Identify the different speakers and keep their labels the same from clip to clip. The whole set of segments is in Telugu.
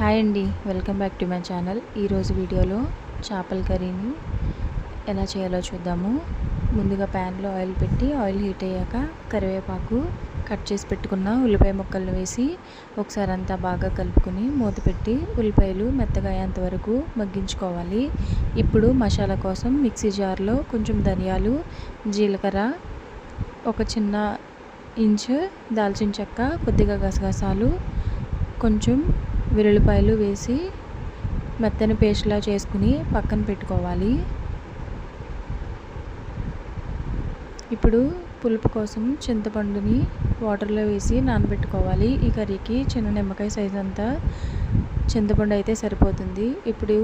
Speaker 1: హాయ్ అండి, welcome back to my channel. ఈరోజు వీడియోలో చేపల కర్రీని ఎలా చేయాలో చూద్దాము. ముందుగా ప్యాన్లో ఆయిల్ పెట్టి ఆయిల్ హీట్ అయ్యాక కరివేపాకు, కట్ చేసి పెట్టుకున్న ఉల్లిపాయ ముక్కలను వేసి ఒకసారి అంతా బాగా కలుపుకొని మూత పెట్టి ఉల్లిపాయలు మెత్తగా అయ్యేంత వరకు మగ్గించుకోవాలి. ఇప్పుడు మసాలా కోసం మిక్సీ జార్లో కొంచెం ధనియాలు, జీలకర్ర, ఒక చిన్న ఇంచు దాల్చిన చెక్క, కొద్దిగా గసగసాలు, కొంచెం వెల్లుల్లిపాయలు వేసి మెత్తని పేస్ట్లా చేసుకుని పక్కన పెట్టుకోవాలి. ఇప్పుడు పులుపు కోసం చింతపండుని వాటర్లో వేసి నానబెట్టుకోవాలి. ఈ కర్రీకి చిన్న నిమ్మకాయ సైజ్ అంతా చింతపండు అయితే సరిపోతుంది. ఇప్పుడు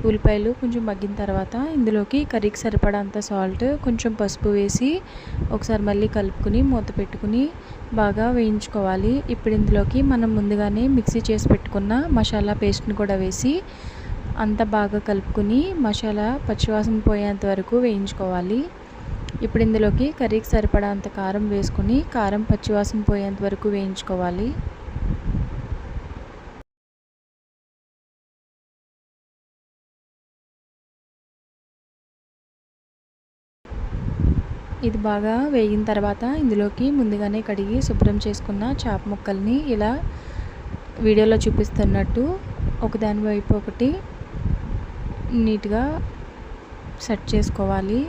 Speaker 1: ఉల్లిపాయలు కొంచెం మగ్గిన తర్వాత ఇందులోకి కర్రీకి సరిపడంత సాల్ట్, కొంచెం పసుపు వేసి ఒకసారి మళ్ళీ కలుపుకుని మూత పెట్టుకుని బాగా వేయించుకోవాలి. ఇప్పుడు ఇందులోకి మనం ముందుగానే మిక్సీ చేసి పెట్టుకున్న మసాలా పేస్ట్ని కూడా వేసి అంతా బాగా కలుపుకుని మసాలా పచ్చివాసన పోయేంత వరకు వేయించుకోవాలి. ఇప్పుడు ఇందులోకి కర్రీకి సరిపడంత కారం వేసుకుని కారం పచ్చివాసన పోయేంత వరకు వేయించుకోవాలి. ఇది బాగా వేగిన తర్వాత ఇందులోకి ముందుగానే కడిగి శుభ్రం చేసుకున్న చేప ముక్కల్ని ఇలా వీడియోలో చూపిస్తున్నట్టు ఒకదాని వైపు ఒకటి నీట్గా సెట్ చేసుకోవాలి.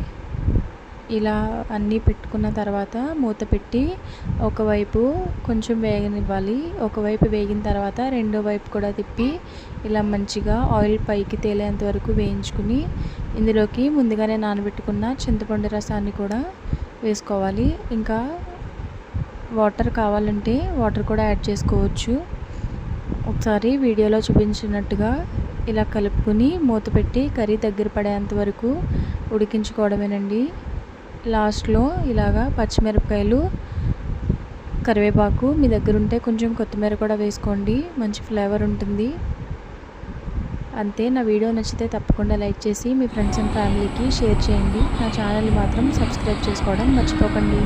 Speaker 1: ఇలా అన్నీ పెట్టుకున్న తర్వాత మూత పెట్టి ఒకవైపు కొంచెం వేగనివ్వాలి. ఒకవైపు వేగిన తర్వాత రెండో వైపు కూడా తిప్పి ఇలా మంచిగా ఆయిల్ పైకి తేలేంత వరకు వేయించుకుని ఇందులోకి ముందుగానే నానబెట్టుకున్న చింతపండు రసాన్ని కూడా వేసుకోవాలి. ఇంకా వాటర్ కావాలంటే వాటర్ కూడా యాడ్ చేసుకోవచ్చు. ఒకసారి వీడియోలో చూపించినట్టుగా ఇలా కలుపుకుని మూత పెట్టి కర్రీ దగ్గర పడేంత వరకు ఉడికించుకోవడమేనండి. లాస్ట్లో ఇలాగా పచ్చిమిరపకాయలు, కరివేపాకు మీ దగ్గర ఉంటే కొంచెం కొత్తిమీర కూడా వేసుకోండి, మంచి ఫ్లేవర్ ఉంటుంది. అంతే. నా వీడియో నచ్చితే తప్పకుండా లైక్ చేసి మీ ఫ్రెండ్స్ అండ్ ఫ్యామిలీకి షేర్ చేయండి. నా ఛానల్ మాత్రం సబ్స్క్రైబ్ చేసుకోవడం మర్చిపోకండి.